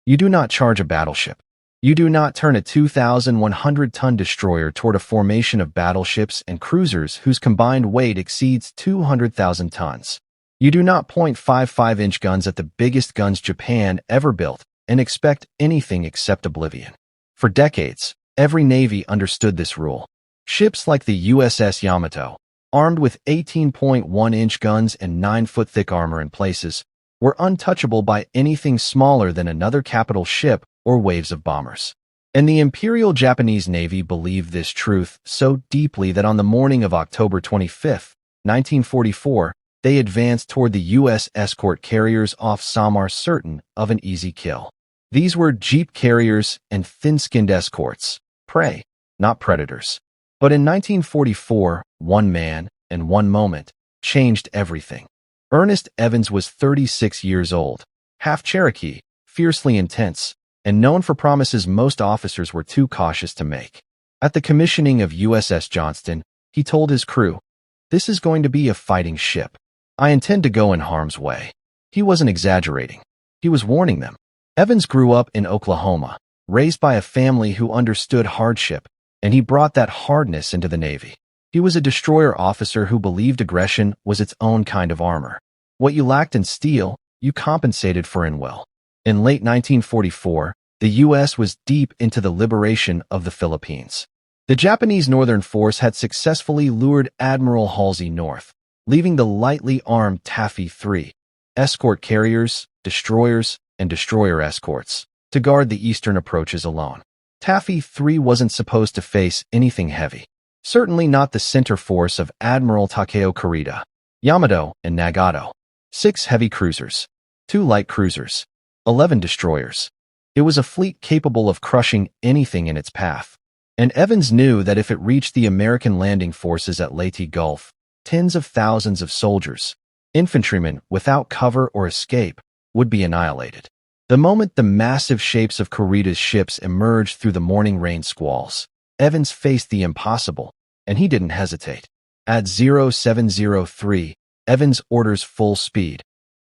You do not charge a battleship. You do not turn a 2,100-ton destroyer toward a formation of battleships and cruisers whose combined weight exceeds 200,000 tons. You do not point 55-inch guns at the biggest guns Japan ever built and expect anything except oblivion. For decades, every navy understood this rule. Ships like the USS Yamato, armed with 18.1-inch guns and 9-foot-thick armor in places, were untouchable by anything smaller than another capital ship or waves of bombers. And the Imperial Japanese Navy believed this truth so deeply that on the morning of October 25, 1944, they advanced toward the U.S. escort carriers off Samar, certain of an easy kill. These were jeep carriers and thin-skinned escorts, prey, not predators. But in 1944, one man and one moment changed everything. Ernest Evans was 36 years old, half Cherokee, fiercely intense, and known for promises most officers were too cautious to make. At the commissioning of USS Johnston, he told his crew, "This is going to be a fighting ship. I intend to go in harm's way." He wasn't exaggerating. He was warning them. Evans grew up in Oklahoma, raised by a family who understood hardship, and he brought that hardness into the Navy. He was a destroyer officer who believed aggression was its own kind of armor. What you lacked in steel, you compensated for in will. In late 1944, the U.S. was deep into the liberation of the Philippines. The Japanese Northern Force had successfully lured Admiral Halsey north, leaving the lightly armed Taffy 3 escort carriers, destroyers, and destroyer escorts to guard the eastern approaches alone. Taffy 3 wasn't supposed to face anything heavy. Certainly not the center force of Admiral Takeo Kurita, Yamato, and Nagato. 6 heavy cruisers, 2 light cruisers, 11 destroyers. It was a fleet capable of crushing anything in its path. And Evans knew that if it reached the American landing forces at Leyte Gulf, tens of thousands of soldiers, infantrymen without cover or escape, would be annihilated. The moment the massive shapes of Kurita's ships emerged through the morning rain squalls, Evans faced the impossible, and he didn't hesitate. At 0703, Evans orders full speed.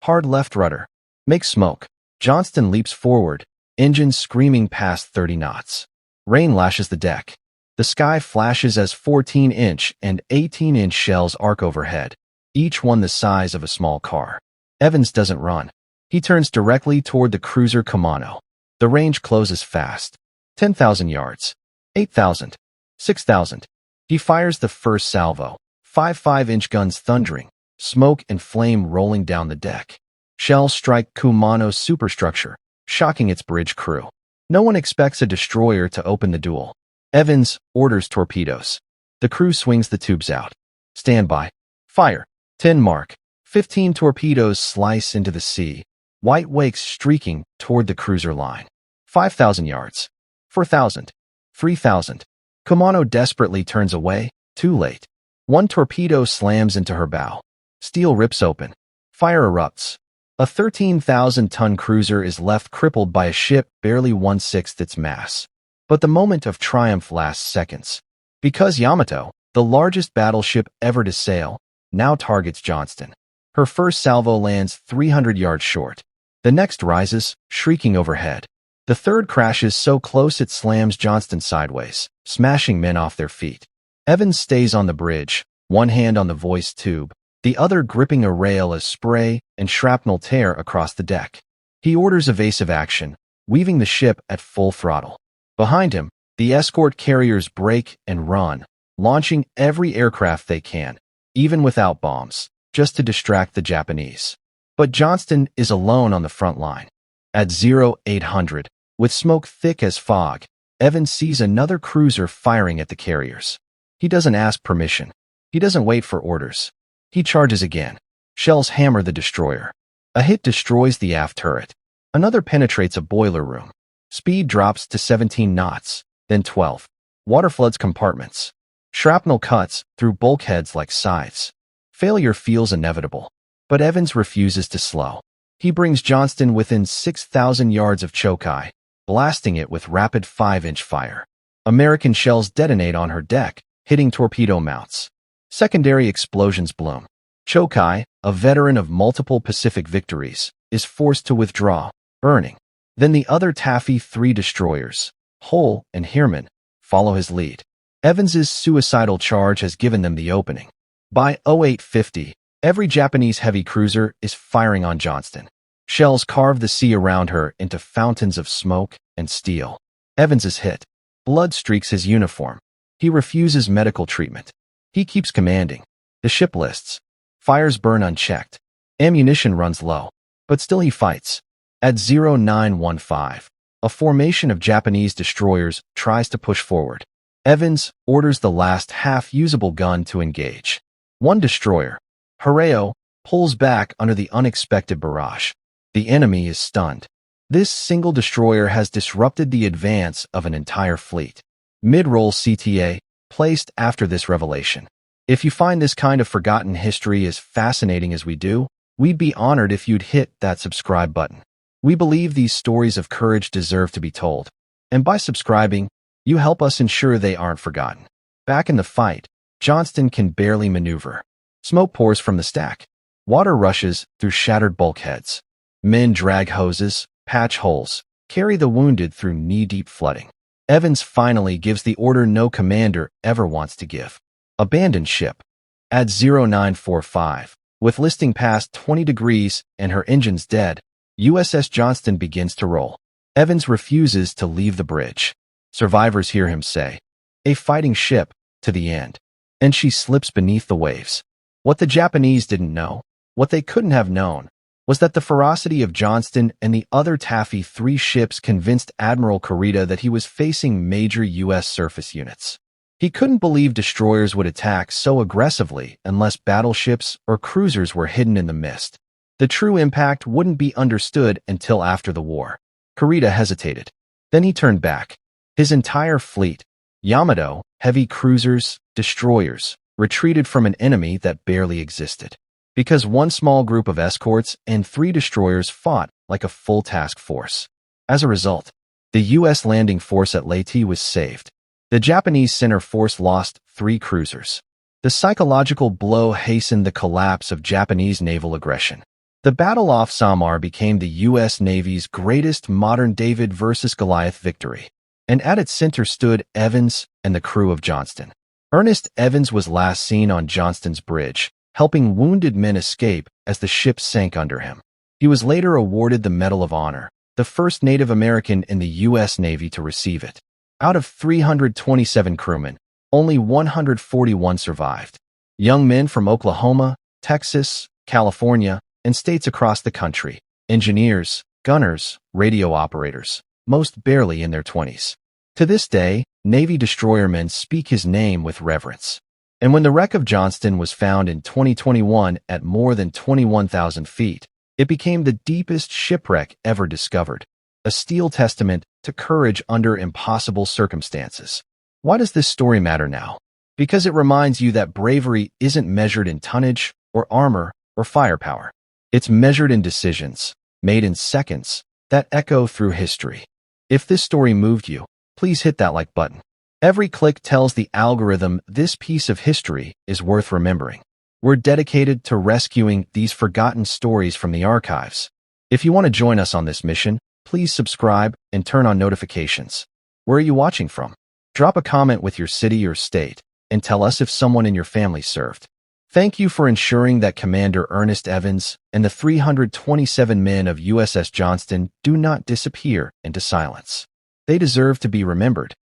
Hard left rudder. Make smoke. Johnston leaps forward, engines screaming past 30 knots. Rain lashes the deck. The sky flashes as 14-inch and 18-inch shells arc overhead, each one the size of a small car. Evans doesn't run. He turns directly toward the cruiser Kumano. The range closes fast. 10,000 yards. 8,000. 6,000. He fires the first salvo. 5.5-inch guns thundering, smoke and flame rolling down the deck. Shells strike Kumano's superstructure, shocking its bridge crew. No one expects a destroyer to open the duel. Evans orders torpedoes. The crew swings the tubes out. Stand by. Fire. 10 mark. 15 torpedoes slice into the sea, white wakes streaking toward the cruiser line. 5,000 yards. 4,000. 3,000. Kumano desperately turns away, too late. One torpedo slams into her bow. Steel rips open. Fire erupts. A 13,000-ton cruiser is left crippled by a ship barely 1/6 its mass. But the moment of triumph lasts seconds. Because Yamato, the largest battleship ever to sail, now targets Johnston. Her first salvo lands 300 yards short. The next rises, shrieking overhead. The third crashes so close it slams Johnston sideways, smashing men off their feet. Evans stays on the bridge, one hand on the voice tube, the other gripping a rail as spray and shrapnel tear across the deck. He orders evasive action, weaving the ship at full throttle. Behind him, the escort carriers break and run, launching every aircraft they can, even without bombs, just to distract the Japanese. But Johnston is alone on the front line. At 0800, with smoke thick as fog, Evans sees another cruiser firing at the carriers. He doesn't ask permission. He doesn't wait for orders. He charges again. Shells hammer the destroyer. A hit destroys the aft turret. Another penetrates a boiler room. Speed drops to 17 knots, then 12. Water floods compartments. Shrapnel cuts through bulkheads like scythes. Failure feels inevitable. But Evans refuses to slow. He brings Johnston within 6,000 yards of Chokai, blasting it with rapid 5-inch fire. American shells detonate on her deck, hitting torpedo mounts. Secondary explosions bloom. Chokai, a veteran of multiple Pacific victories, is forced to withdraw, burning. Then the other Taffy 3 destroyers, Hull and Heermann, follow his lead. Evans's suicidal charge has given them the opening. By 0850, every Japanese heavy cruiser is firing on Johnston. Shells carve the sea around her into fountains of smoke and steel. Evans is hit. Blood streaks his uniform. He refuses medical treatment. He keeps commanding. The ship lists. Fires burn unchecked. Ammunition runs low. But still he fights. At 0915, a formation of Japanese destroyers tries to push forward. Evans orders the last half-usable gun to engage. One destroyer, Hirao, pulls back under the unexpected barrage. The enemy is stunned. This single destroyer has disrupted the advance of an entire fleet. Mid-roll CTA, placed after this revelation. If you find this kind of forgotten history as fascinating as we do, we'd be honored if you'd hit that subscribe button. We believe these stories of courage deserve to be told. And by subscribing, you help us ensure they aren't forgotten. Back in the fight, Johnston can barely maneuver. Smoke pours from the stack. Water rushes through shattered bulkheads. Men drag hoses, patch holes, carry the wounded through knee-deep flooding. Evans finally gives the order no commander ever wants to give. Abandon ship. At 0945, with listing past 20 degrees and her engines dead, USS Johnston begins to roll. Evans refuses to leave the bridge. Survivors hear him say, "A fighting ship, to the end." And she slips beneath the waves. What the Japanese didn't know, what they couldn't have known, was that the ferocity of Johnston and the other Taffy 3 ships convinced Admiral Kurita that he was facing major U.S. surface units. He couldn't believe destroyers would attack so aggressively unless battleships or cruisers were hidden in the mist. The true impact wouldn't be understood until after the war. Kurita hesitated. Then he turned back. His entire fleet, Yamato, heavy cruisers, destroyers, retreated from an enemy that barely existed. Because one small group of escorts and 3 destroyers fought like a full task force. As a result, the U.S. landing force at Leyte was saved. The Japanese center force lost 3 cruisers. The psychological blow hastened the collapse of Japanese naval aggression. The battle off Samar became the U.S. Navy's greatest modern David versus Goliath victory. And at its center stood Evans and the crew of Johnston. Ernest Evans was last seen on Johnston's bridge, helping wounded men escape as the ship sank under him. He was later awarded the Medal of Honor, the first Native American in the U.S. Navy to receive it. Out of 327 crewmen, only 141 survived. Young men from Oklahoma, Texas, California, and states across the country, engineers, gunners, radio operators, most barely in their 20s. To this day, Navy destroyermen speak his name with reverence. And when the wreck of Johnston was found in 2021 at more than 21,000 feet, it became the deepest shipwreck ever discovered, a steel testament to courage under impossible circumstances. Why does this story matter now? Because it reminds you that bravery isn't measured in tonnage or armor or firepower. It's measured in decisions, made in seconds, that echo through history. If this story moved you, please hit that like button. Every click tells the algorithm this piece of history is worth remembering. We're dedicated to rescuing these forgotten stories from the archives. If you want to join us on this mission, please subscribe and turn on notifications. Where are you watching from? Drop a comment with your city or state, and tell us if someone in your family served. Thank you for ensuring that Commander Ernest Evans and the 327 men of USS Johnston do not disappear into silence. They deserve to be remembered.